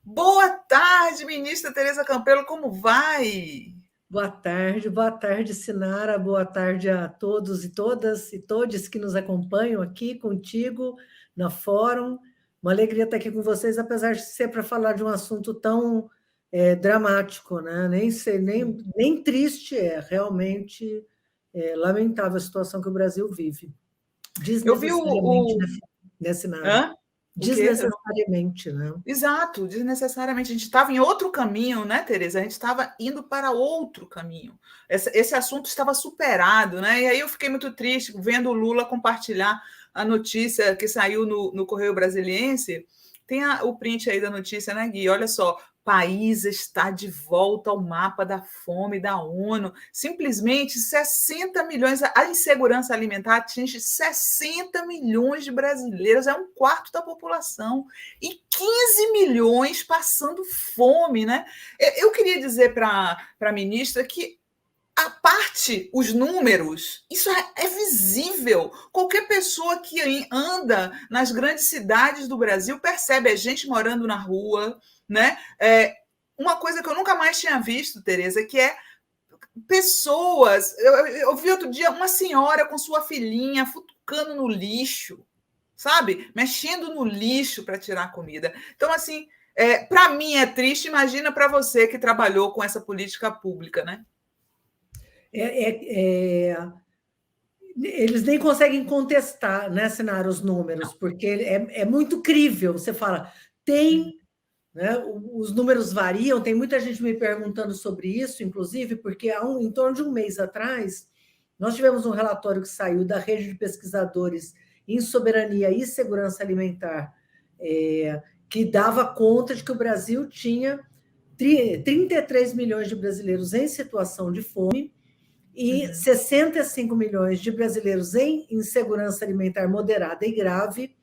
Boa tarde, ministra Tereza Campelo, como vai? Boa tarde, Sinara, boa tarde a todos e todas e todes que nos acompanham aqui contigo na Fórum. Uma alegria estar aqui com vocês, apesar de ser para falar de um assunto tão dramático, né? Nem triste é, realmente lamentável a situação que o Brasil vive, Eu vi desnecessariamente, né, Sinara? Hã? O quê? Desnecessariamente, né? Exato, desnecessariamente. A gente estava em outro caminho, né, Tereza? A gente estava indo para outro caminho. Esse assunto estava superado, né? E aí eu fiquei muito triste vendo o Lula compartilhar a notícia que saiu no Correio Brasiliense. Tem o print aí da notícia, né, Gui? Olha só, país está de volta ao mapa da fome da ONU. Simplesmente 60 milhões, a insegurança alimentar atinge 60 milhões de brasileiros, é um quarto da população. E 15 milhões passando fome, né? Eu queria dizer para a ministra que a parte, os números, isso é visível. Qualquer pessoa que anda nas grandes cidades do Brasil percebe, é gente morando na rua, né? Uma coisa que eu nunca mais tinha visto, Tereza, que é pessoas. Eu vi outro dia uma senhora com sua filhinha futucando no lixo, sabe? Mexendo no lixo para tirar comida. Então, assim, para mim é triste, imagina para você que trabalhou com essa política pública, né? Eles nem conseguem contestar, né, Sinara, os números, porque é muito crível. Você fala, tem, né, os números variam, tem muita gente me perguntando sobre isso, inclusive, porque em torno de um mês atrás, nós tivemos um relatório que saiu da rede de pesquisadores em soberania e segurança alimentar, que dava conta de que o Brasil tinha 33 milhões de brasileiros em situação de fome, e 65 milhões de brasileiros em insegurança alimentar moderada e grave.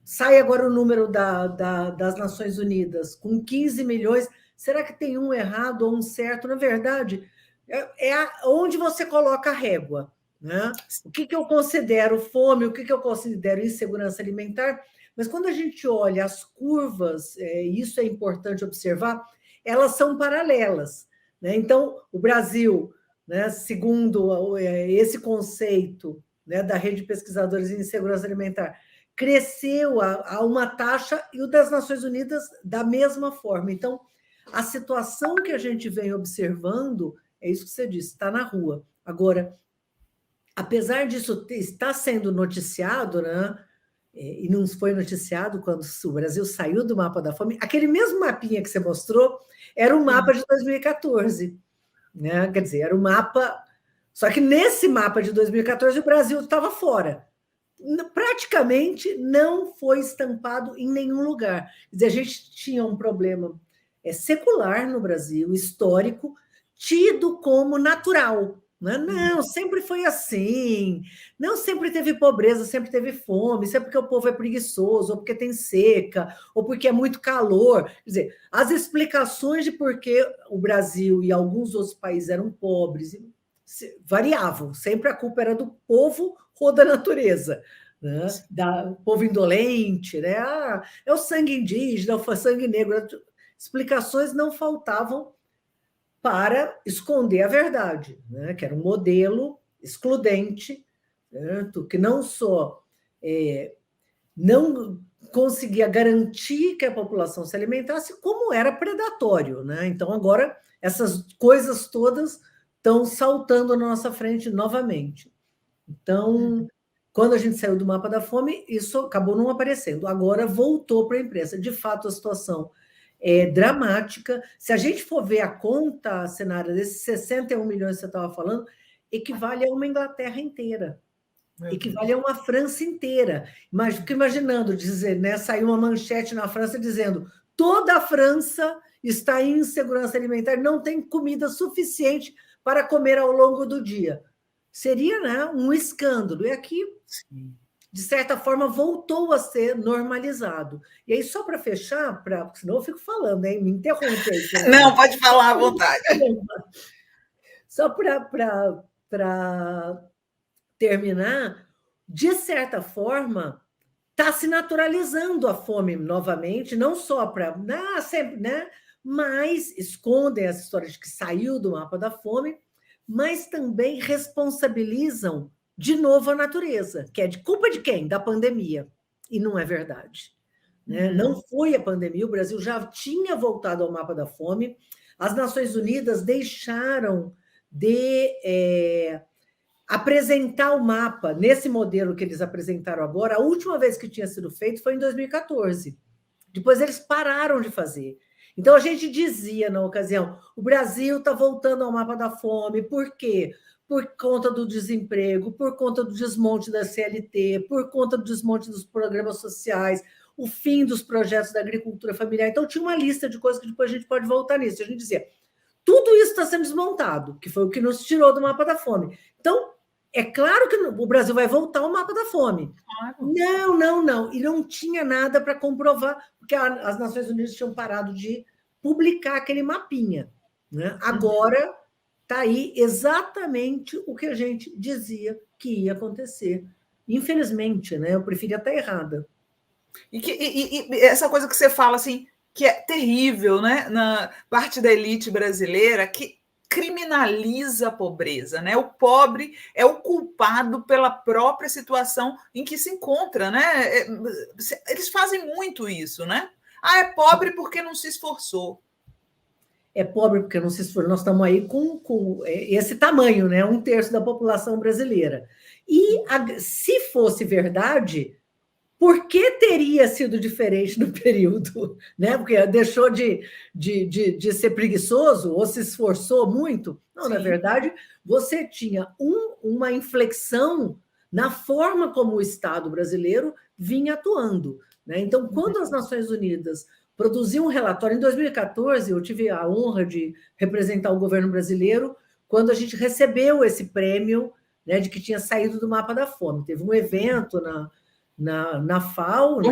Sai agora o número das Nações Unidas, com 15 milhões. Será que tem um errado ou um certo? Na verdade, onde você coloca a régua, né? O que eu considero fome, o que eu considero insegurança alimentar. Mas quando a gente olha as curvas, isso é importante observar, elas são paralelas, né? Então, o Brasil, né, segundo esse conceito, né, da rede de pesquisadores em segurança alimentar, cresceu a uma taxa, e o das Nações Unidas da mesma forma. Então, a situação que a gente vem observando é isso que você disse, está na rua. Agora, apesar disso estar sendo noticiado, né, e não foi noticiado quando o Brasil saiu do mapa da fome, aquele mesmo mapinha que você mostrou era o mapa de 2014. Né? Quer dizer, era o mapa. Só que nesse mapa de 2014 o Brasil estava fora. Praticamente não foi estampado em nenhum lugar. Quer dizer, a gente tinha um problema secular no Brasil, histórico, tido como natural. Né? Não, sempre foi assim. Não sempre teve pobreza, sempre teve fome, sempre porque o povo é preguiçoso, ou porque tem seca, ou porque é muito calor. Quer dizer, as explicações de por que o Brasil e alguns outros países eram pobres variavam. Sempre a culpa era do povo ou da natureza. Né? O povo indolente, né? É o sangue indígena, o sangue negro. Explicações não faltavam para esconder a verdade, né? Que era um modelo excludente, certo? Que não só não conseguia garantir que a população se alimentasse, como era predatório. Né? Então, agora, essas coisas todas estão saltando na nossa frente novamente. Então, quando a gente saiu do mapa da fome, isso acabou não aparecendo. Agora voltou para a imprensa. De fato, a situação é dramática. Se a gente for ver a conta, cenário desses 61 milhões que você estava falando, equivale a uma Inglaterra inteira. Equivale a uma França inteira. Mas fico imaginando dizer, né? Saiu uma manchete na França dizendo: toda a França está em insegurança alimentar, não tem comida suficiente para comer ao longo do dia. Seria, né, um escândalo. E aqui, de certa forma, voltou a ser normalizado. E aí, só para fechar, senão eu fico falando, hein? Me interrompe aí. Não, pode falar à vontade. Só para terminar, de certa forma, está se naturalizando a fome novamente, não só para sempre, né? Mas escondem essa história de que saiu do mapa da fome, mas também responsabilizam de novo a natureza, que é de culpa de quem? Da pandemia. E não é verdade. Né? Não foi a pandemia, o Brasil já tinha voltado ao mapa da fome, as Nações Unidas deixaram de apresentar o mapa nesse modelo que eles apresentaram agora. A última vez que tinha sido feito foi em 2014. Depois eles pararam de fazer. Então a gente dizia na ocasião: o Brasil está voltando ao mapa da fome. Por quê? Por conta do desemprego, por conta do desmonte da CLT, por conta do desmonte dos programas sociais, o fim dos projetos da agricultura familiar. Então tinha uma lista de coisas que depois a gente pode voltar nisso. A gente dizia: tudo isso está sendo desmontado, que foi o que nos tirou do mapa da fome. Então, é claro que o Brasil vai voltar ao mapa da fome. Claro. Não. E não tinha nada para comprovar, porque as Nações Unidas tinham parado de publicar aquele mapinha. Né? Agora está aí exatamente o que a gente dizia que ia acontecer. Infelizmente, né? Eu preferia estar errada. E essa coisa que você fala, assim, que é terrível, né? Na parte da elite brasileira, que criminaliza a pobreza, né? O pobre é o culpado pela própria situação em que se encontra, né? Eles fazem muito isso, né? Ah, é pobre porque não se esforçou. É pobre porque não se esforçou. Nós estamos aí com esse tamanho, né? 1/3 da população brasileira. E se fosse verdade, por que teria sido diferente no período? Né? Porque deixou de ser preguiçoso ou se esforçou muito? Não, sim. Na verdade, você tinha uma inflexão na forma como o Estado brasileiro vinha atuando. Né? Então, quando as Nações Unidas produziam um relatório, em 2014, eu tive a honra de representar o governo brasileiro, quando a gente recebeu esse prêmio, né, de que tinha saído do mapa da fome. Teve um evento na FAO, né,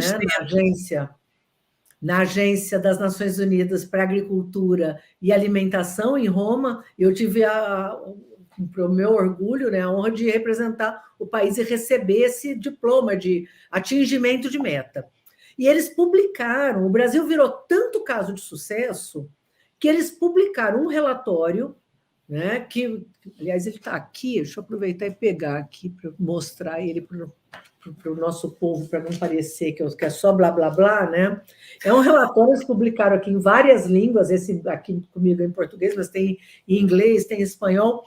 na agência das Nações Unidas para Agricultura e Alimentação, em Roma. Eu tive, para o meu orgulho, né, a honra de representar o país e receber esse diploma de atingimento de meta. E eles publicaram, o Brasil virou tanto caso de sucesso, que eles publicaram um relatório, né, que, aliás, ele está aqui, deixa eu aproveitar e pegar aqui para mostrar ele para o nosso povo, para não parecer que é só blá, blá, blá, né? É um relatório, eles publicaram aqui em várias línguas, esse aqui comigo é em português, mas tem em inglês, tem em espanhol,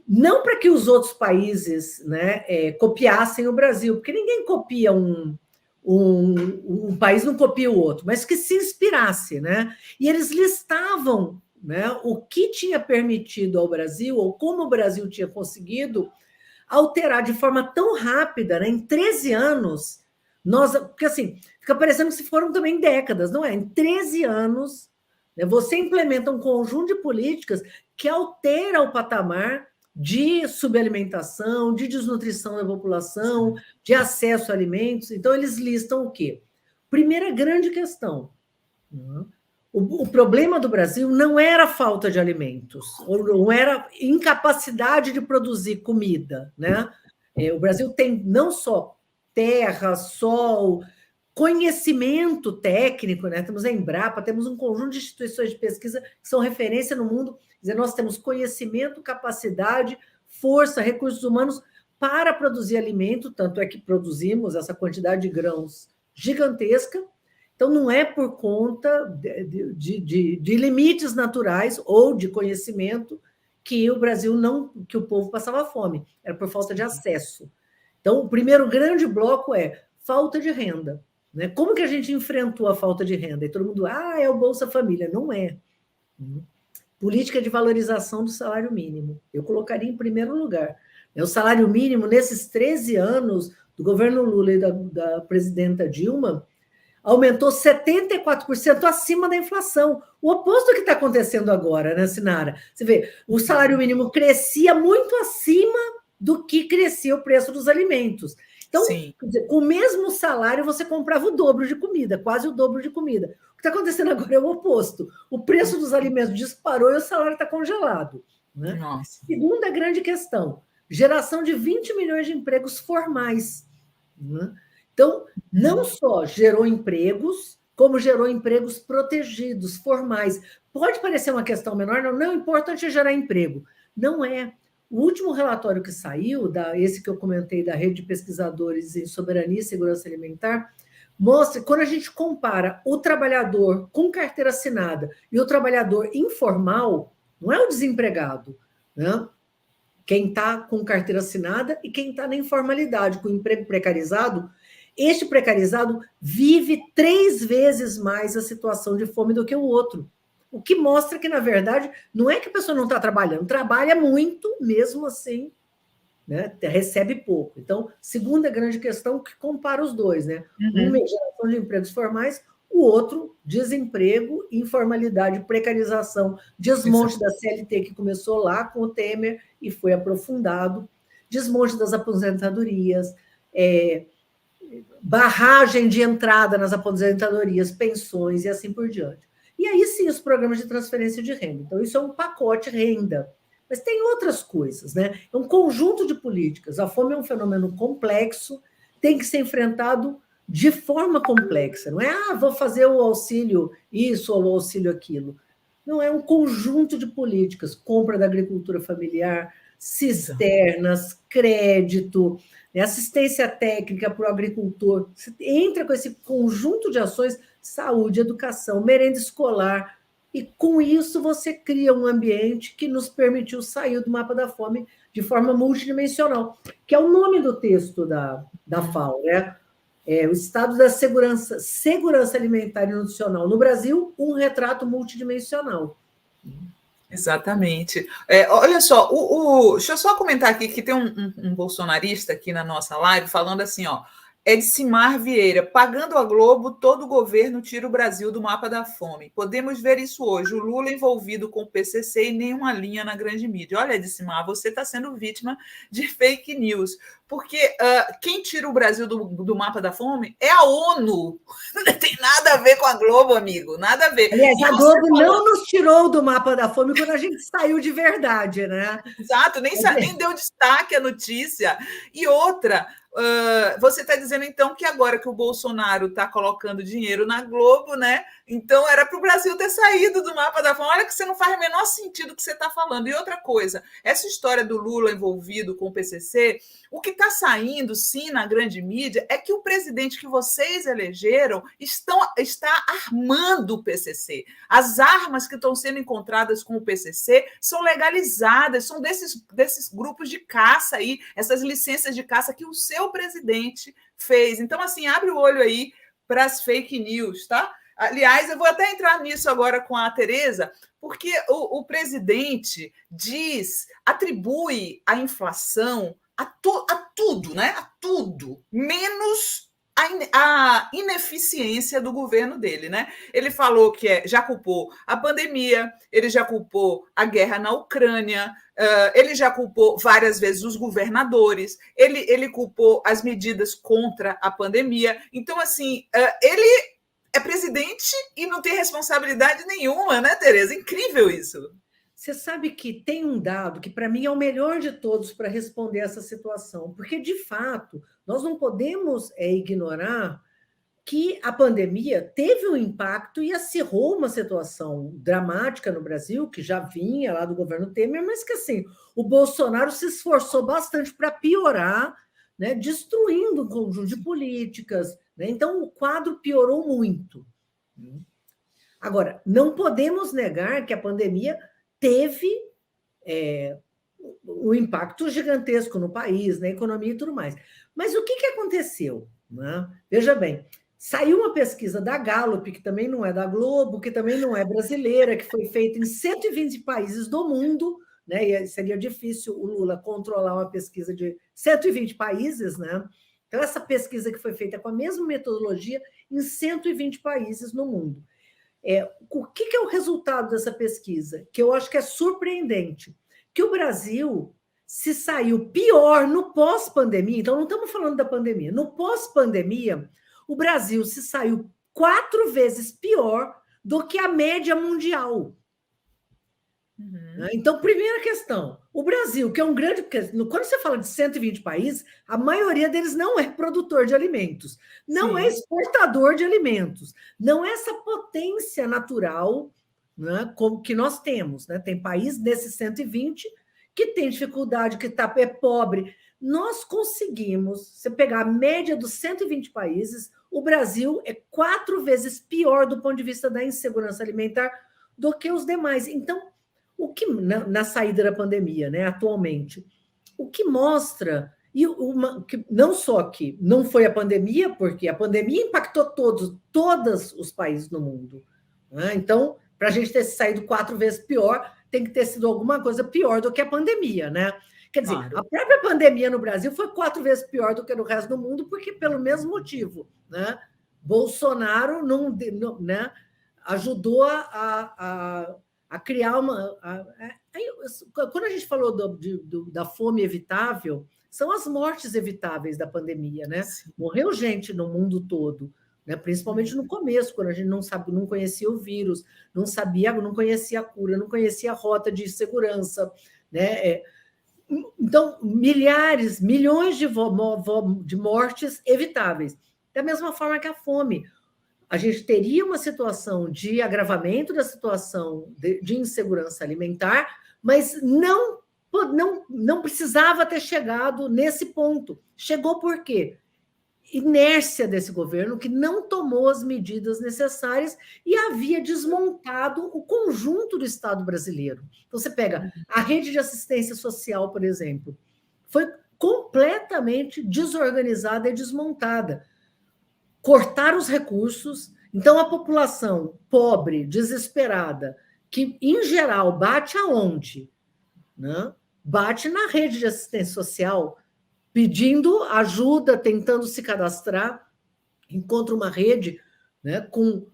não para que os outros países, né, copiassem o Brasil, porque ninguém copia um país, não copia o outro, mas que se inspirasse, né? E eles listavam, né, o que tinha permitido ao Brasil, ou como o Brasil tinha conseguido alterar de forma tão rápida, né? Em 13 anos, porque assim, fica parecendo que se foram também décadas, não é? Em 13 anos, né, você implementa um conjunto de políticas que altera o patamar de subalimentação, de desnutrição da população, de acesso a alimentos. Então, eles listam o quê? Primeira grande questão. O problema do Brasil não era a falta de alimentos, ou não era incapacidade de produzir comida, né? O Brasil tem não só terra, sol, conhecimento técnico, né? Temos a Embrapa, temos um conjunto de instituições de pesquisa que são referência no mundo. Quer dizer, nós temos conhecimento, capacidade, força, recursos humanos para produzir alimento, tanto é que produzimos essa quantidade de grãos gigantesca. Então, não é por conta de limites naturais ou de conhecimento que o Brasil que o povo passava fome, era por falta de acesso. Então, o primeiro grande bloco é falta de renda. Né? Como que a gente enfrentou a falta de renda? E todo mundo, é o Bolsa Família. Não é. Política de valorização do salário mínimo. Eu colocaria em primeiro lugar. O salário mínimo, nesses 13 anos do governo Lula e da presidenta Dilma, aumentou 74% acima da inflação. O oposto do que está acontecendo agora, né, Sinara? Você vê, o salário mínimo crescia muito acima do que crescia o preço dos alimentos. Então, quer dizer, com o mesmo salário, você comprava o dobro de comida, quase o dobro de comida. O que está acontecendo agora é o oposto. O preço dos alimentos disparou e o salário está congelado. Né? Segunda grande questão, geração de 20 milhões de empregos formais. Né? Então, não só gerou empregos, como gerou empregos protegidos, formais. Pode parecer uma questão menor, não, o importante é gerar emprego. Não é. O último relatório que saiu, esse que eu comentei, da Rede de Pesquisadores em Soberania e Segurança Alimentar, mostra que quando a gente compara o trabalhador com carteira assinada e o trabalhador informal, não é o desempregado, né? Quem está com carteira assinada e quem está na informalidade, com emprego precarizado, este precarizado vive 3 vezes mais a situação de fome do que o outro. O que mostra que, na verdade, não é que a pessoa não está trabalhando, trabalha muito, mesmo assim, né, recebe pouco. Então, segunda grande questão que compara os dois, né? Uma é geração de empregos formais, o outro, desemprego, informalidade, precarização, desmonte da CLT, que começou lá com o Temer e foi aprofundado, desmonte das aposentadorias, barragem de entrada nas aposentadorias, pensões e assim por diante. E aí sim os programas de transferência de renda. Então, isso é um pacote renda. Mas tem outras coisas, né? É um conjunto de políticas. A fome é um fenômeno complexo, tem que ser enfrentado de forma complexa. Não é, vou fazer o auxílio isso ou o auxílio aquilo. Não, é um conjunto de políticas. Compra da agricultura familiar, cisternas, crédito, assistência técnica para o agricultor. Você entra com esse conjunto de ações, saúde, educação, merenda escolar, e com isso você cria um ambiente que nos permitiu sair do mapa da fome de forma multidimensional, que é o nome do texto da FAO, né? O Estado da Segurança Alimentar e Nutricional no Brasil, um retrato multidimensional. Exatamente. Olha só, deixa eu só comentar aqui que tem um bolsonarista aqui na nossa live falando assim, ó, Edcimar Vieira, pagando a Globo, todo o governo tira o Brasil do mapa da fome. Podemos ver isso hoje, o Lula envolvido com o PCC e nenhuma linha na grande mídia. Olha, Edcimar, você está sendo vítima de fake news, porque quem tira o Brasil do mapa da fome é a ONU. Não tem nada a ver com a Globo, amigo, nada a ver. Aliás, a Globo não nos tirou do mapa da fome quando a gente saiu de verdade, né? Exato, nem deu destaque à notícia. E outra, você está dizendo, então, que agora que o Bolsonaro está colocando dinheiro na Globo, né? Então era para o Brasil ter saído do mapa da fome. Olha que você não faz o menor sentido o que você está falando. E outra coisa, essa história do Lula envolvido com o PCC, o que está saindo, sim, na grande mídia, é que o presidente que vocês elegeram está armando o PCC. As armas que estão sendo encontradas com o PCC são legalizadas, são desses grupos de caça aí, essas licenças de caça que o seu presidente fez. Então, assim, abre o olho aí para as fake news, tá? Aliás, eu vou até entrar nisso agora com a Tereza, porque o presidente atribui a inflação a tudo, né? A tudo, menos a ineficiência do governo dele, né? Ele falou que já culpou a pandemia, ele já culpou a guerra na Ucrânia, ele já culpou várias vezes os governadores, ele culpou as medidas contra a pandemia. Então, assim, ele é presidente e não tem responsabilidade nenhuma, né, Tereza? Incrível isso. Você sabe que tem um dado que, para mim, é o melhor de todos para responder essa situação, porque, de fato, nós não podemos ignorar que a pandemia teve um impacto e acirrou uma situação dramática no Brasil, que já vinha lá do governo Temer, mas que, assim, o Bolsonaro se esforçou bastante para piorar, né, destruindo um conjunto de políticas, né? Então, o quadro piorou muito. Agora, não podemos negar que a pandemia teve um impacto gigantesco no país, na economia e tudo mais. Mas o que aconteceu? Né? Veja bem, saiu uma pesquisa da Gallup, que também não é da Globo, que também não é brasileira, que foi feita em 120 países do mundo, né? E seria difícil o Lula controlar uma pesquisa de 120 países, né? Então, essa pesquisa que foi feita com a mesma metodologia em 120 países no mundo. O que é o resultado dessa pesquisa? Que eu acho que é surpreendente. Que o Brasil se saiu pior no pós-pandemia, então não estamos falando da pandemia, no pós-pandemia, o Brasil se saiu 4 vezes pior do que a média mundial. Uhum. Então, primeira questão, o Brasil, que é um grande... Quando você fala de 120 países, a maioria deles não é produtor de alimentos, não é Sim, exportador de alimentos, não é essa potência natural, né, como que nós temos. Né? Tem país desses 120 que tem dificuldade, que é pobre. Nós conseguimos, você pegar a média dos 120 países, o Brasil é 4 vezes pior do ponto de vista da insegurança alimentar do que os demais. Então, o que na saída da pandemia, né, atualmente, o que mostra, que não só que não foi a pandemia, porque a pandemia impactou todos os países no mundo. Né? Então, para a gente ter saído 4 vezes pior, tem que ter sido alguma coisa pior do que a pandemia, né? Quer dizer, claro. a própria pandemia no Brasil foi 4 vezes pior do que no resto do mundo, porque pelo mesmo motivo, né? Bolsonaro não, né, ajudou a criar uma. Quando a gente falou da fome evitável, são as mortes evitáveis da pandemia, né? Sim. Morreu gente no mundo todo, né? Principalmente no começo, quando a gente não conhecia o vírus, não conhecia a cura, não conhecia a rota de segurança, né? Então, milhões de mortes evitáveis. Da mesma forma que a fome. A gente teria uma situação de agravamento da situação de insegurança alimentar, mas não precisava ter chegado nesse ponto. Chegou por quê? Inércia desse governo que não tomou as medidas necessárias e havia desmontado o conjunto do Estado brasileiro. Então, você pega a rede de assistência social, por exemplo, foi completamente desorganizada e desmontada. Cortar os recursos. Então, a população pobre, desesperada, que, em geral, bate aonde? Né? Bate na rede de assistência social, pedindo ajuda, tentando se cadastrar, encontra uma rede, né, com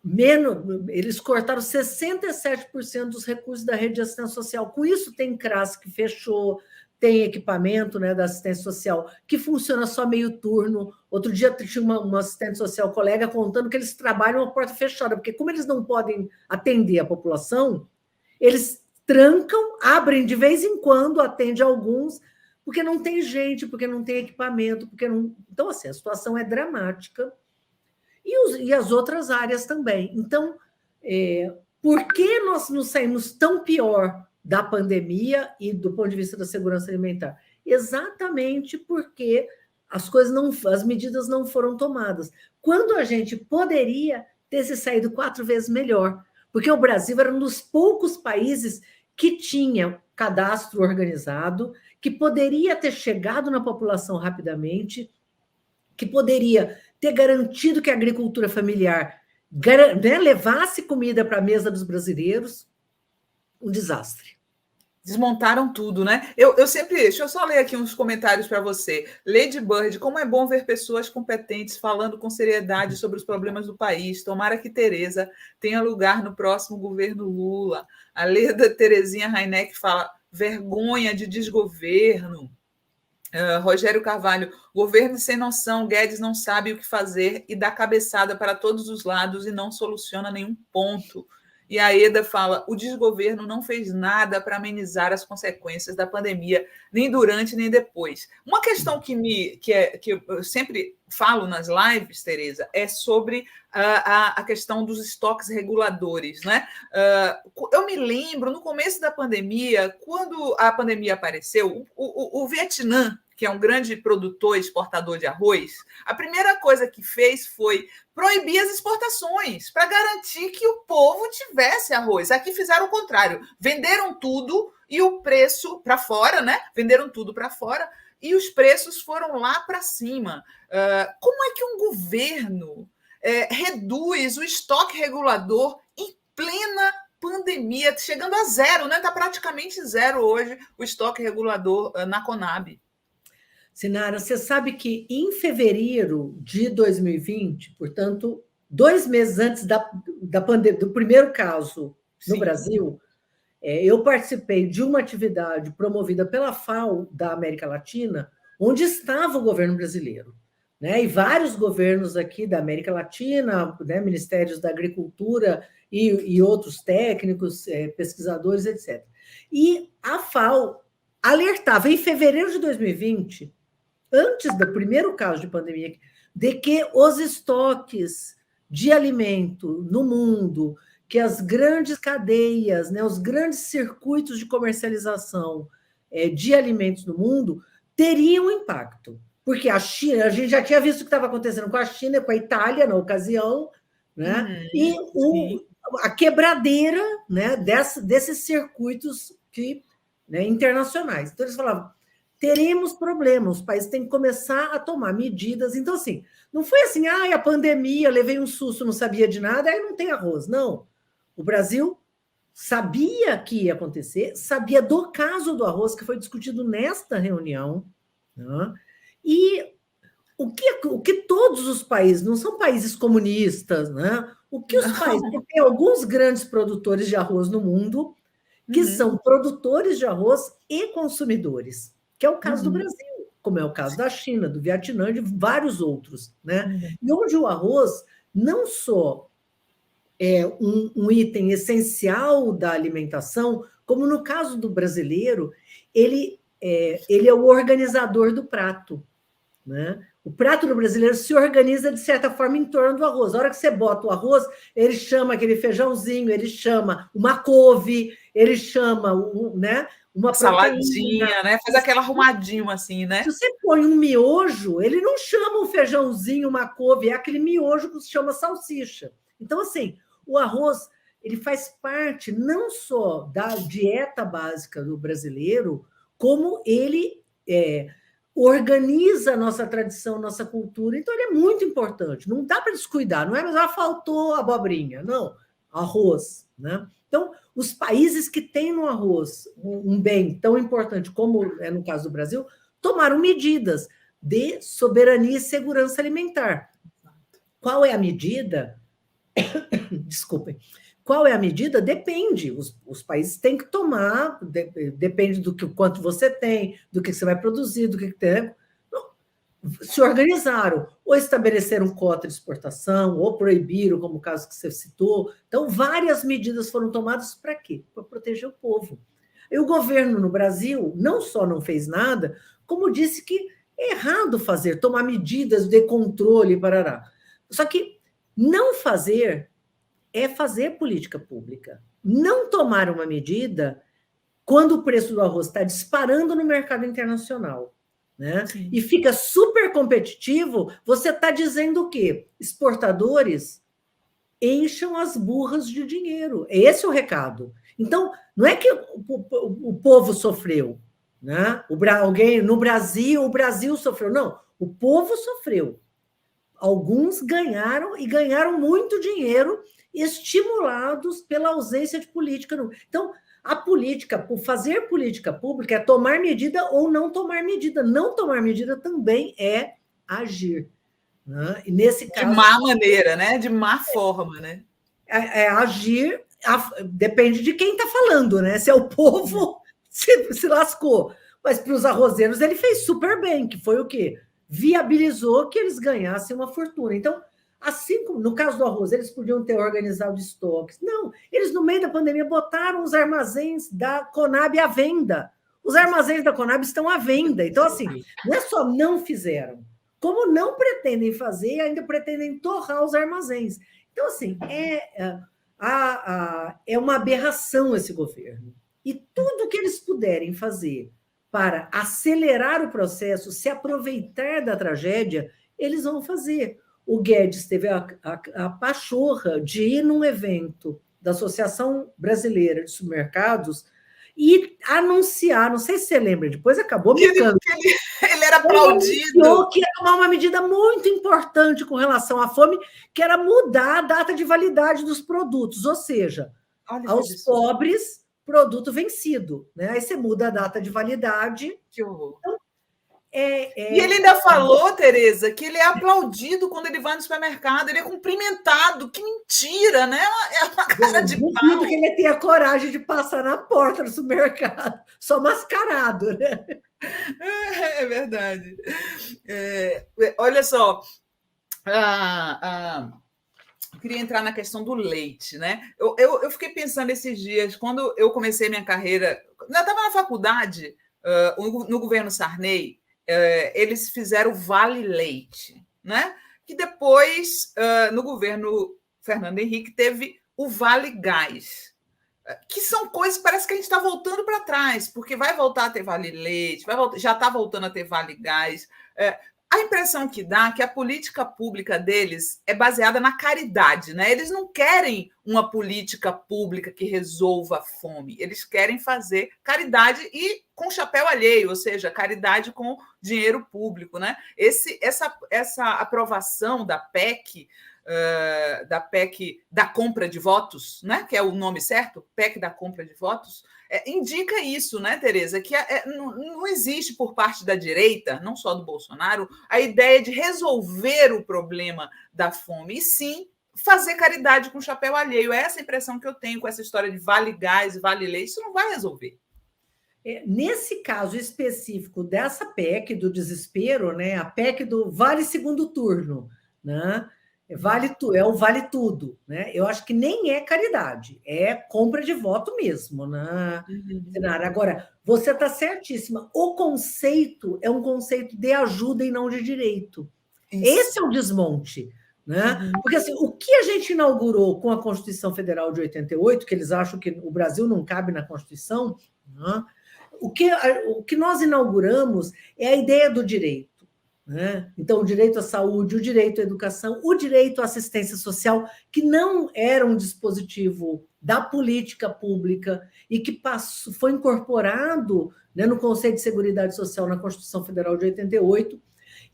menos... Eles cortaram 67% dos recursos da rede de assistência social. Com isso, tem CRAS que fechou, tem equipamento, né, da assistência social que funciona só meio turno. Outro dia tinha uma assistente social colega contando que eles trabalham a porta fechada, porque como eles não podem atender a população, eles trancam, abrem de vez em quando, atende alguns, porque não tem gente, porque não tem equipamento, porque não... Então, assim, a situação é dramática. E as outras áreas também. Então, por que nós nos saímos tão pior da pandemia e do ponto de vista da segurança alimentar? Exatamente porque as medidas não foram tomadas. Quando a gente poderia ter se saído 4 vezes melhor, porque o Brasil era um dos poucos países que tinha cadastro organizado, que poderia ter chegado na população rapidamente, que poderia ter garantido que a agricultura familiar, né, levasse comida para a mesa dos brasileiros. Um desastre. Desmontaram tudo, né? Eu sempre. Deixa eu só ler aqui uns comentários para você. Lady Bird, como é bom ver pessoas competentes falando com seriedade sobre os problemas do país. Tomara que Tereza tenha lugar no próximo governo Lula. A Leda Terezinha Reineck fala: vergonha de desgoverno. Rogério Carvalho, governo sem noção, Guedes não sabe o que fazer e dá cabeçada para todos os lados e não soluciona nenhum ponto. E a Eda fala: o desgoverno não fez nada para amenizar as consequências da pandemia, nem durante nem depois. Uma questão que eu sempre falo nas lives, Tereza, é sobre a questão dos estoques reguladores. Né? Eu me lembro, no começo da pandemia, quando a pandemia apareceu, o Vietnã, que é um grande produtor e exportador de arroz, a primeira coisa que fez foi proibir as exportações para garantir que o povo tivesse arroz. Aqui fizeram o contrário, venderam tudo e o preço para fora, né? Venderam tudo para fora e os preços foram lá para cima. Como é que um governo reduz o estoque regulador em plena pandemia, chegando a zero, né? Está praticamente zero hoje o estoque regulador na Conab. Sinara, você sabe que em fevereiro de 2020, portanto, 2 meses antes da pandemia, do primeiro caso no Brasil, eu participei de uma atividade promovida pela FAO da América Latina, onde estava o governo brasileiro, né? E vários governos aqui da América Latina, né? Ministérios da Agricultura e outros técnicos, pesquisadores, etc. E a FAO alertava em fevereiro de 2020, antes do primeiro caso de pandemia, de que os estoques de alimento no mundo, que as grandes cadeias, né, os grandes circuitos de comercialização de alimentos no mundo teriam impacto. Porque a China, a gente já tinha visto o que estava acontecendo com a China, com a Itália na ocasião, né? E a quebradeira, né, desses circuitos internacionais. Então, eles falavam, teremos problemas, os países têm que começar a tomar medidas. Então, assim, não foi assim, a pandemia, levei um susto, não sabia de nada, aí não tem arroz. Não. O Brasil sabia que ia acontecer, sabia do caso do arroz, que foi discutido nesta reunião, né? E o que todos os países, não são países comunistas, né? O que os países, porque tem alguns grandes produtores de arroz no mundo, que são produtores de arroz e consumidores, que é o caso do Brasil, como é o caso da China, do Vietnã e de vários outros, né? E onde o arroz não só é um item essencial da alimentação, como no caso do brasileiro, ele é o organizador do prato, né? O prato do brasileiro se organiza, de certa forma, em torno do arroz. A hora que você bota o arroz, ele chama aquele feijãozinho, ele chama uma couve, ele chama né, uma saladinha, né? Faz aquela arrumadinho assim, né? Se você põe um miojo, ele não chama um feijãozinho, uma couve, é aquele miojo que se chama salsicha. Então, assim, o arroz, ele faz parte não só da dieta básica do brasileiro, como ele organiza a nossa tradição, nossa cultura. Então, ele é muito importante. Não dá para descuidar. Não é, mas faltou abobrinha. Não, arroz, né? Então, os países que têm no arroz um bem tão importante como é no caso do Brasil, tomaram medidas de soberania e segurança alimentar. Qual é a medida? Desculpem. Qual é a medida? Depende. Os países têm que tomar, depende do quanto você tem, do que você vai produzir, do que tem. Se organizaram, ou estabeleceram cota de exportação, ou proibiram, como o caso que você citou. Então, várias medidas foram tomadas para quê? Para proteger o povo. E o governo no Brasil não só não fez nada, como disse que é errado fazer, tomar medidas de controle, parará. Só que não fazer é fazer política pública. Não tomar uma medida quando o preço do arroz está disparando no mercado internacional, né? E fica super competitivo, você está dizendo o quê? Exportadores encham as burras de dinheiro. Esse é o recado. Então, não é que o povo sofreu, né? Alguém no Brasil, o Brasil sofreu. Não, o povo sofreu. Alguns ganharam e ganharam muito dinheiro, estimulados pela ausência de política. Então, a política, por fazer política pública, é tomar medida ou não tomar medida. Não tomar medida também é agir. Né? E nesse caso, de má maneira, né? De má forma, né? Agir depende de quem está falando, né? Se é o povo, se lascou. Mas para os arrozeiros ele fez super bem, que foi o quê? Viabilizou que eles ganhassem uma fortuna. Então, assim como no caso do arroz, eles podiam ter organizado estoques. Não, eles no meio da pandemia botaram os armazéns da Conab à venda. Os armazéns da Conab estão à venda. Então, assim, não é só não fizeram, como não pretendem fazer e ainda pretendem torrar os armazéns. Então, assim, é uma aberração esse governo. E tudo que eles puderem fazer para acelerar o processo, se aproveitar da tragédia, eles vão fazer. O Guedes teve a pachorra de ir num evento da Associação Brasileira de Supermercados e anunciar, não sei se você lembra, depois acabou micando. Ele era aplaudido. Que ia tomar uma medida muito importante com relação à fome, que era mudar a data de validade dos produtos, ou seja, aos pobres, produto vencido. Né? Aí você muda a data de validade. Que horror. Então, e ele ainda falou, Tereza, que ele é aplaudido quando ele vai no supermercado, ele é cumprimentado. Que mentira, né? É uma cara de pau. Duvido que ele tenha coragem de passar na porta do supermercado, só mascarado, né? É verdade. Olha só, Eu queria entrar na questão do leite, né? Eu fiquei pensando esses dias, quando eu comecei minha carreira, eu estava na faculdade, no governo Sarney, eles fizeram o Vale Leite, né? Que depois, no governo Fernando Henrique, teve o Vale Gás, que são coisas, parece que a gente está voltando para trás, porque vai voltar a ter Vale Leite, já está voltando a ter Vale Gás. A impressão que dá é que a política pública deles é baseada na caridade, né? Eles não querem uma política pública que resolva a fome, eles querem fazer caridade e com chapéu alheio, ou seja, caridade com dinheiro público, né? Essa aprovação da PEC da compra de votos, né? Que é o nome certo, PEC da compra de votos, indica isso, né, Tereza? Que não existe por parte da direita, não só do Bolsonaro, a ideia de resolver o problema da fome, e sim fazer caridade com chapéu alheio. É essa a impressão que eu tenho com essa história de vale gás, vale leite, isso não vai resolver. Nesse caso específico dessa PEC do desespero, né, a PEC do vale segundo turno, né? É o vale tudo, né? Eu acho que nem é caridade, é compra de voto mesmo, né? Agora, você está certíssima. O conceito é um conceito de ajuda e não de direito. Isso. Esse é o desmonte, né? Porque assim, o que a gente inaugurou com a Constituição Federal de 88, que eles acham que o Brasil não cabe na Constituição, né? O que nós inauguramos é a ideia do direito. Né? Então, o direito à saúde, o direito à educação, o direito à assistência social, que não era um dispositivo da política pública e que foi incorporado, né, no Conceito de Seguridade Social na Constituição Federal de 88,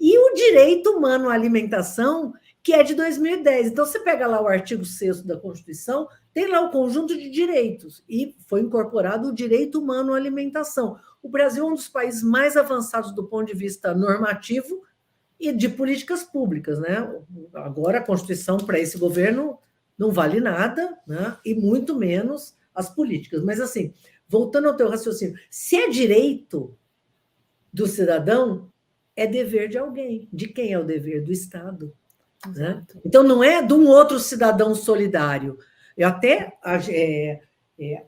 e o direito humano à alimentação, que é de 2010. Então, você pega lá o artigo 6º da Constituição, tem lá o conjunto de direitos, e foi incorporado o direito humano à alimentação. O Brasil é um dos países mais avançados do ponto de vista normativo e de políticas públicas, né? Agora, a Constituição para esse governo não vale nada, né? E muito menos as políticas. Mas, assim, voltando ao teu raciocínio, se é direito do cidadão, é dever de alguém. De quem é o dever? Do Estado. Né? Então, não é de um outro cidadão solidário. Eu até...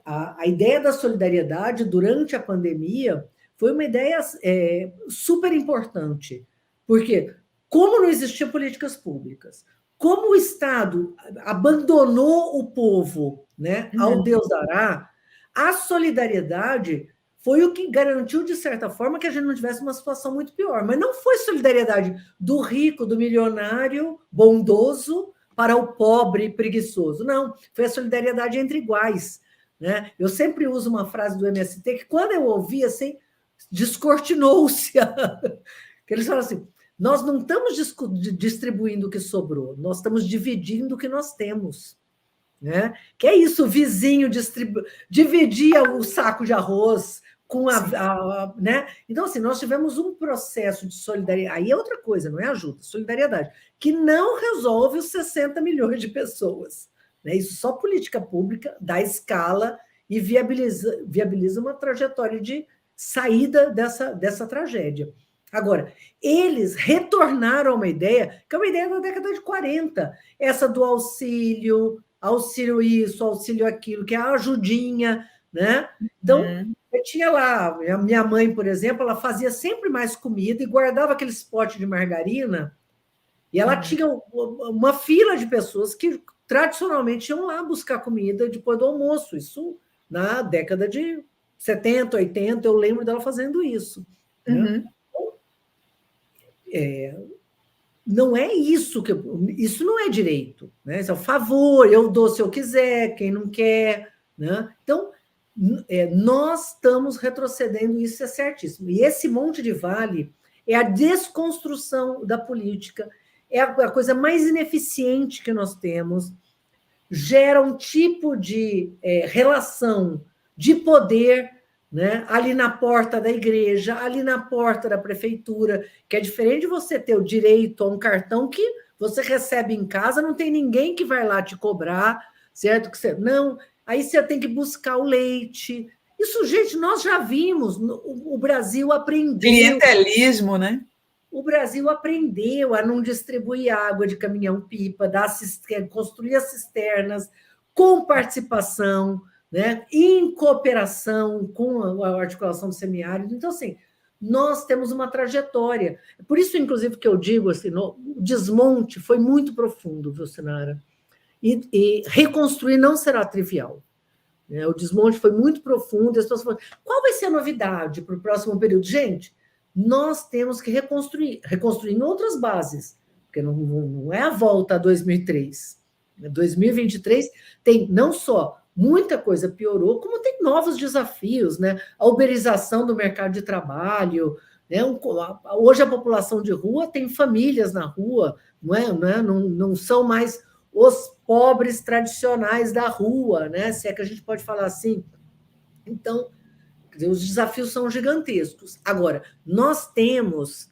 A ideia da solidariedade durante a pandemia foi uma ideia super importante, porque como não existiam políticas públicas, como o Estado abandonou o povo, né, ao Deus dará, a solidariedade foi o que garantiu, de certa forma, que a gente não tivesse uma situação muito pior. Mas não foi solidariedade do rico, do milionário, bondoso, para o pobre preguiçoso. Não, foi a solidariedade entre iguais. Né? Eu sempre uso uma frase do MST que, quando eu ouvi, assim, descortinou-se. Eles falam assim, nós não estamos distribuindo o que sobrou, nós estamos dividindo o que nós temos. Né? Que é isso, o vizinho dividia o saco de arroz com né? Então, assim, nós tivemos um processo de solidariedade, aí é outra coisa, não é ajuda, solidariedade, que não resolve os 60 milhões de pessoas. Né? Isso só política pública dá escala e viabiliza uma trajetória de saída dessa tragédia. Agora, eles retornaram a uma ideia, que é uma ideia da década de 40, essa do auxílio isso, auxílio aquilo, que é a ajudinha, né? Então, eu tinha lá, a minha mãe, por exemplo, ela fazia sempre mais comida e guardava aqueles potes de margarina, e ela tinha uma fila de pessoas que tradicionalmente iam lá buscar comida depois do almoço, isso na década de 70, 80, eu lembro dela fazendo isso. Né? Não é isso isso não é direito, né? Isso é um favor, eu dou se eu quiser, quem não quer, né? Então, nós estamos retrocedendo, isso é certíssimo. E esse monte de vale é a desconstrução da política, é a coisa mais ineficiente que nós temos, gera um tipo de relação de poder, né, ali na porta da igreja, ali na porta da prefeitura, que é diferente de você ter o direito a um cartão que você recebe em casa, não tem ninguém que vai lá te cobrar, certo? Não, aí você tem que buscar o leite. Isso, gente, nós já vimos, o Brasil aprendeu. Clientelismo, né? o Brasil aprendeu a não distribuir água de caminhão-pipa, construir as cisternas com participação, né, em cooperação com a articulação do semiárido. Então, assim, nós temos uma trajetória. Por isso, inclusive, que eu digo assim, o desmonte foi muito profundo, viu, Sinara? E reconstruir não será trivial. Né? O desmonte foi muito profundo. As pessoas falam, qual vai ser a novidade para o próximo período? Gente, nós temos que reconstruir em outras bases, porque não é a volta a 2003. 2023 tem não só muita coisa piorou, como tem novos desafios, né? A uberização do mercado de trabalho, né? Hoje a população de rua tem famílias na rua, não são mais os pobres tradicionais da rua, né? Se é que a gente pode falar assim. Então, os desafios são gigantescos. Agora, nós temos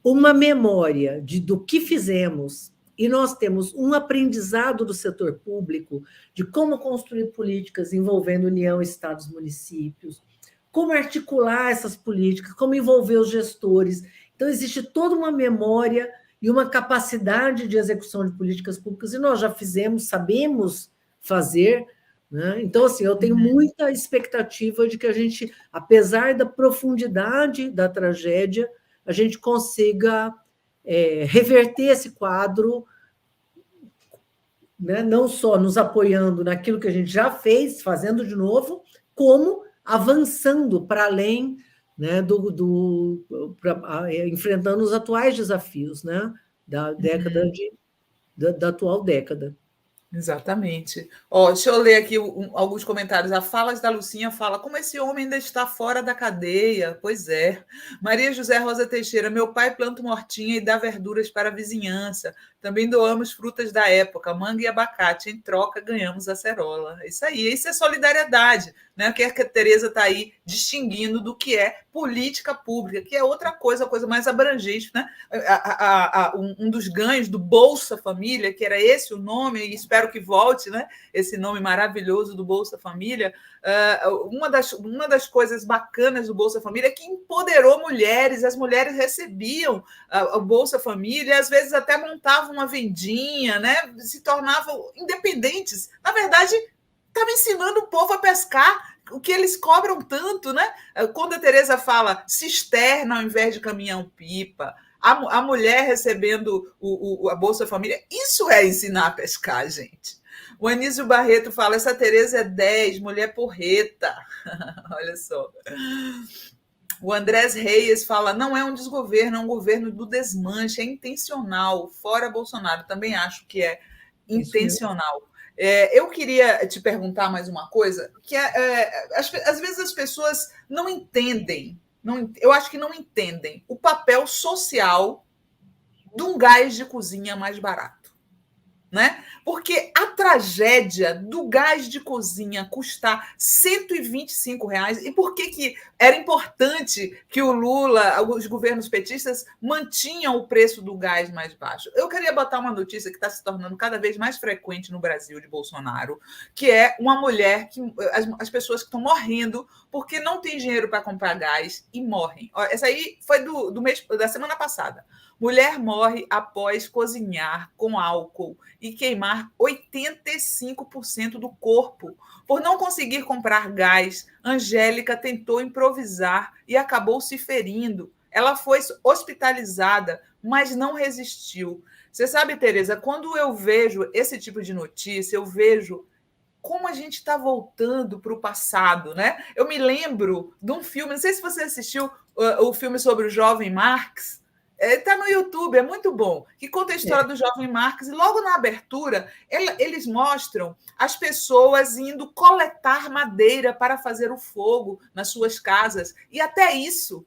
uma memória do que fizemos e nós temos um aprendizado do setor público de como construir políticas envolvendo União, Estados, municípios, como articular essas políticas, como envolver os gestores. Então, existe toda uma memória e uma capacidade de execução de políticas públicas, e nós já fizemos, sabemos fazer, né? Então, assim, eu tenho muita expectativa de que a gente, apesar da profundidade da tragédia, a gente consiga reverter esse quadro, né? Não só nos apoiando naquilo que a gente já fez, fazendo de novo, como avançando para além, né, enfrentando os atuais desafios, né, da década da atual década. Exatamente. Deixa eu ler aqui alguns comentários. A Falas da Lucinha fala: como esse homem ainda está fora da cadeia? Pois é. Maria José Rosa Teixeira: meu pai planta uma hortinha e dá verduras para a vizinhança. Também doamos frutas da época, manga e abacate. Em troca, ganhamos acerola. Isso aí, isso é solidariedade, né? Que a Tereza está aí distinguindo do que é política pública, que é outra coisa, a coisa mais abrangente, né? Um dos ganhos do Bolsa Família, que era esse o nome, e espero que volte, né? Esse nome maravilhoso do Bolsa Família. Uma das coisas bacanas do Bolsa Família é que empoderou mulheres. As mulheres recebiam o Bolsa Família, às vezes até montavam uma vendinha, né? Se tornavam independentes. Na verdade, estava ensinando o povo a pescar, o que eles cobram tanto, né? Quando a Tereza fala cisterna ao invés de caminhão-pipa, a mulher recebendo a Bolsa Família, isso é ensinar a pescar, gente. O Anísio Barreto fala: essa Tereza é 10, mulher porreta. Olha só. O Andrés Reis fala: não é um desgoverno, é um governo do desmanche, é intencional, fora Bolsonaro. Também acho que é intencional. Eu queria te perguntar mais uma coisa, que às vezes as pessoas não entendem, eu acho que não entendem o papel social de um gás de cozinha mais barato, né? Porque a tragédia do gás de cozinha custar R$125, e por que era importante que o Lula, os governos petistas, mantinham o preço do gás mais baixo? Eu queria botar uma notícia que está se tornando cada vez mais frequente no Brasil de Bolsonaro, que é uma mulher, as pessoas que estão morrendo porque não tem dinheiro para comprar gás e morrem. Essa aí foi da semana passada. Mulher morre após cozinhar com álcool e queimar 85% do corpo. Por não conseguir comprar gás, Angélica tentou improvisar e acabou se ferindo. Ela foi hospitalizada, mas não resistiu. Você sabe, Tereza, quando eu vejo esse tipo de notícia, eu vejo como a gente está voltando para o passado, né? Eu me lembro de um filme, não sei se você assistiu o filme sobre o jovem Marx. Está no YouTube, é muito bom, que conta a história do jovem Marx, e logo na abertura eles mostram as pessoas indo coletar madeira para fazer o fogo nas suas casas, e até isso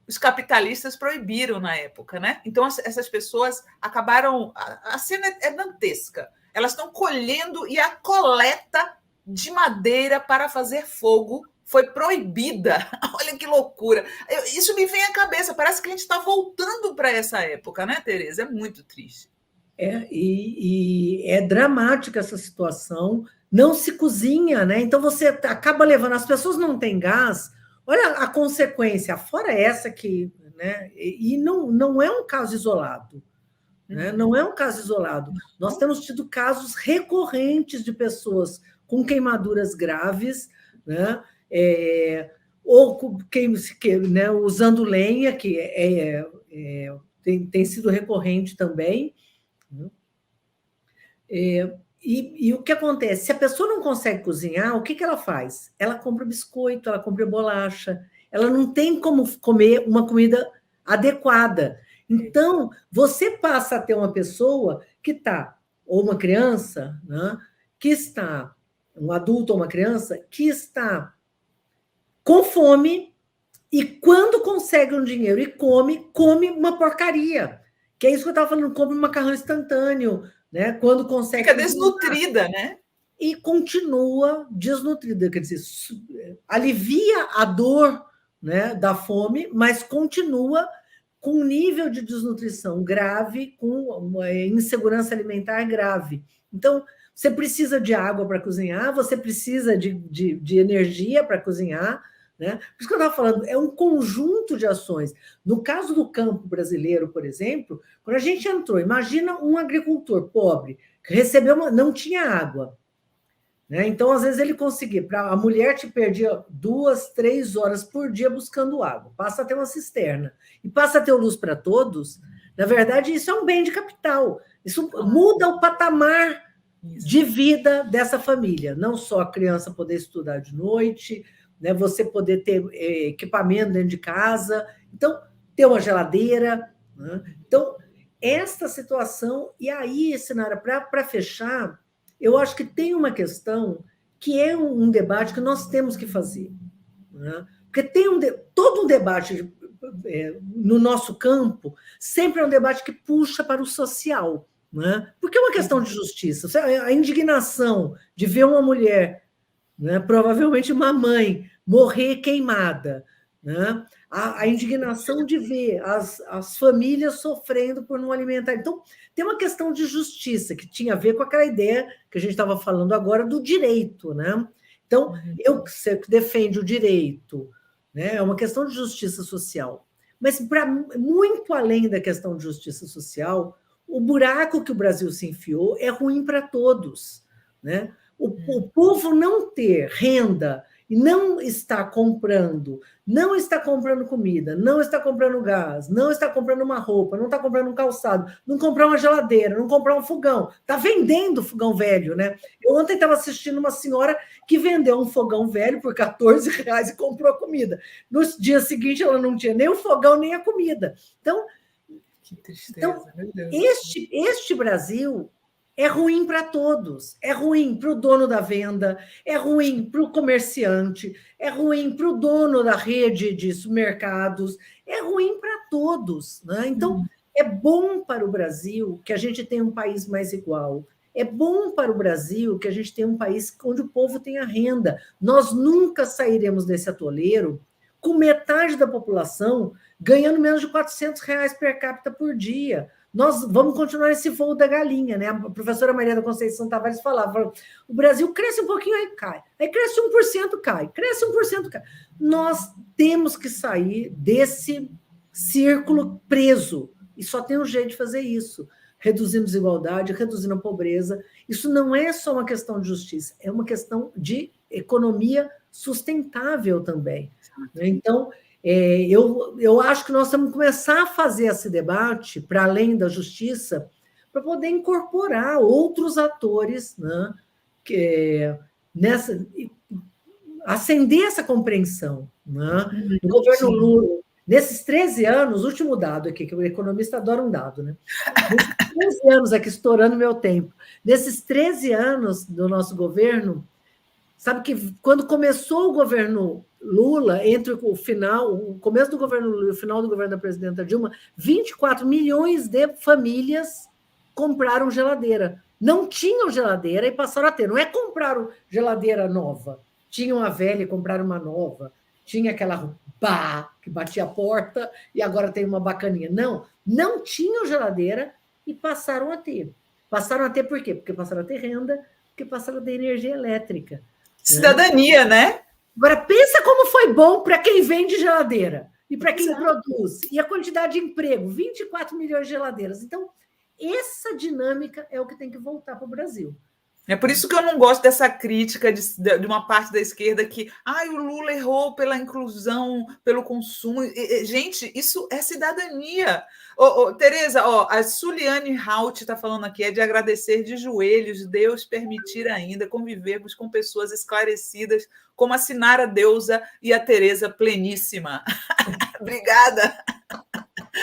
os capitalistas proibiram na época, né? Então essas pessoas acabaram... A cena é dantesca. Elas estão colhendo, e a coleta de madeira para fazer fogo foi proibida. Olha que loucura. Isso me vem à cabeça. Parece que a gente está voltando para essa época, né, Tereza? É muito triste. E é dramática essa situação. Não se cozinha, né? Então você acaba levando... As pessoas não têm gás. Olha a consequência. Fora essa que, né? E não é um caso isolado. Né? Não é um caso isolado. Nós temos tido casos recorrentes de pessoas com queimaduras graves, né? Ou né? Usando lenha, que tem sido recorrente também. Né? E o que acontece? Se a pessoa não consegue cozinhar, o que ela faz? Ela compra biscoito, ela compra bolacha, ela não tem como comer uma comida adequada. Então, você passa a ter uma pessoa que está, ou uma criança, né, que está, um adulto ou uma criança, que está com fome e quando consegue um dinheiro e come uma porcaria. Que é isso que eu estava falando, come um macarrão instantâneo, né? Quando consegue. Fica desnutrida, né? E continua desnutrida, quer dizer, alivia a dor, né, da fome, mas continua com um nível de desnutrição grave, com uma insegurança alimentar grave. Então, você precisa de água para cozinhar, você precisa de energia para cozinhar, né? Por isso que eu estava falando, é um conjunto de ações. No caso do campo brasileiro, por exemplo, quando a gente entrou, imagina um agricultor pobre, que recebeu não tinha água. Né? Então, às vezes, ele conseguia. A mulher te perdia 2, 3 horas por dia buscando água. Passa a ter uma cisterna. E passa a ter luz para todos. Na verdade, isso é um bem de capital. Isso muda o patamar de vida dessa família. Não só a criança poder estudar de noite, né? Você poder ter equipamento dentro de casa. Então, ter uma geladeira. Né? Então, esta situação... E aí, Sinara, para fechar... Eu acho que tem uma questão que é um debate que nós temos que fazer. Né? Porque tem todo um debate no nosso campo, sempre é um debate que puxa para o social. Né? Porque é uma questão de justiça. A indignação de ver uma mulher, né, provavelmente uma mãe, morrer queimada, né? A indignação de ver as famílias sofrendo por não alimentar. Então, tem uma questão de justiça que tinha a ver com aquela ideia que a gente estava falando agora do direito. Né? Então, você defende o direito, né? É uma questão de justiça social. Mas, para muito além da questão de justiça social, o buraco que o Brasil se enfiou é ruim para todos. Né? O povo não ter renda e não está comprando comida, não está comprando gás, não está comprando uma roupa, não está comprando um calçado, não comprar uma geladeira, não comprar um fogão, está vendendo fogão velho, né? Eu ontem estava assistindo uma senhora que vendeu um fogão velho por R$14 e comprou comida. No dia seguinte, ela não tinha nem o fogão, nem a comida. Então, que tristeza, meu Deus. Este Brasil é ruim para todos. É ruim para o dono da venda, é ruim para o comerciante, é ruim para o dono da rede de supermercados, é ruim para todos. Né? Então, é bom para o Brasil que a gente tenha um país mais igual. É bom para o Brasil que a gente tenha um país onde o povo tenha renda. Nós nunca sairemos desse atoleiro com metade da população ganhando menos de R$400 per capita por dia. Nós vamos continuar esse voo da galinha, né? A professora Maria da Conceição Tavares falava, o Brasil cresce um pouquinho, aí cai. Aí cresce 1%, cai. Cresce 1%, cai. Nós temos que sair desse círculo preso. E só tem um jeito de fazer isso. Reduzindo desigualdade, reduzindo a pobreza. Isso não é só uma questão de justiça, é uma questão de economia sustentável também. Então, eu acho que nós temos que começar a fazer esse debate, para além da justiça, para poder incorporar outros atores, né, acender essa compreensão. Né? O governo Lula, nesses 13 anos, último dado aqui, que o economista adora um dado, né? Nesses 13 anos aqui, estourando meu tempo, nesses 13 anos do nosso governo, sabe que quando começou o governo Lula, entre o começo do governo Lula e o final do governo da presidenta Dilma, 24 milhões de famílias compraram geladeira. Não tinham geladeira e passaram a ter. Não é compraram geladeira nova. Tinham a velha e compraram uma nova. Tinha aquela que batia a porta e agora tem uma bacaninha. Não tinham geladeira e passaram a ter. Passaram a ter por quê? Porque passaram a ter renda, porque passaram a ter energia elétrica. Cidadania, né? Agora, pensa como foi bom para quem vende geladeira E para quem produz? E a quantidade de emprego? 24 milhões de geladeiras. Então, essa dinâmica é o que tem que voltar para o Brasil. É por isso que eu não gosto dessa crítica de uma parte da esquerda que o Lula errou pela inclusão, pelo consumo. Gente, isso é cidadania. Tereza, a Suliane Haut está falando aqui, é de agradecer de joelhos Deus permitir ainda convivermos com pessoas esclarecidas como a Sinara Deusa e a Tereza Pleníssima. Obrigada.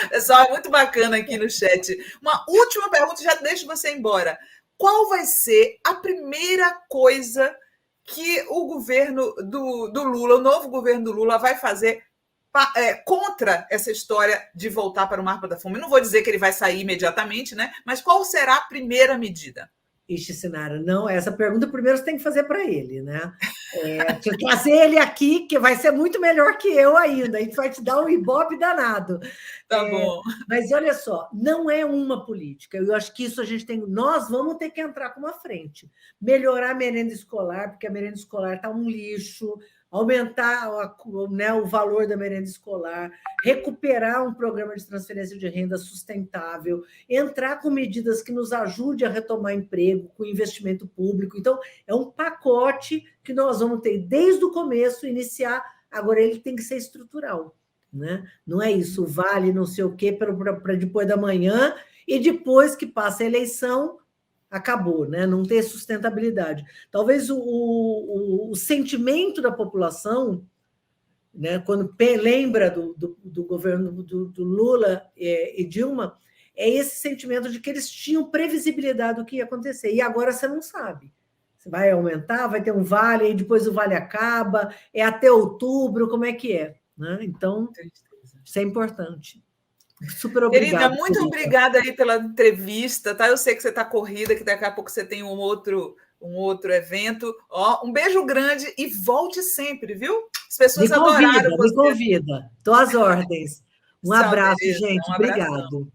Pessoal, é muito bacana aqui no chat. Uma última pergunta, já deixo você embora. Qual vai ser a primeira coisa que o governo do Lula, o novo governo do Lula, vai fazer contra essa história de voltar para o mapa da fome? Não vou dizer que ele vai sair imediatamente, né? Mas qual será a primeira medida? Ixi, Sinara, não, essa pergunta primeiro você tem que fazer para ele, né? Trazer ele aqui, que vai ser muito melhor que eu ainda, a gente vai te dar um ibope danado. Tá bom. Mas olha só, não é uma política, eu acho que isso nós vamos ter que entrar com uma frente. Melhorar a merenda escolar, porque a merenda escolar está um lixo, aumentar o valor da merenda escolar, recuperar um programa de transferência de renda sustentável, entrar com medidas que nos ajudem a retomar emprego, com investimento público. Então, é um pacote que nós vamos ter desde o começo, iniciar, agora ele tem que ser estrutural, né? Não é isso, vale não sei o quê para depois da manhã, e depois que passa a eleição, acabou, né? Não ter sustentabilidade. Talvez o sentimento da população, né, quando lembra do governo do Lula e Dilma, é esse sentimento de que eles tinham previsibilidade do que ia acontecer, e agora você não sabe. Você vai aumentar, vai ter um vale, e depois o vale acaba, é até outubro, como é que é? Né? Então, isso é importante. Super obrigada. Querida, muito obrigada aí pela entrevista, tá? Eu sei que você está corrida, que daqui a pouco você tem um outro evento. Um beijo grande e volte sempre, viu? As pessoas adoraram você. Me convida. Estou às ordens. Um abraço, Tereza, gente. Obrigado.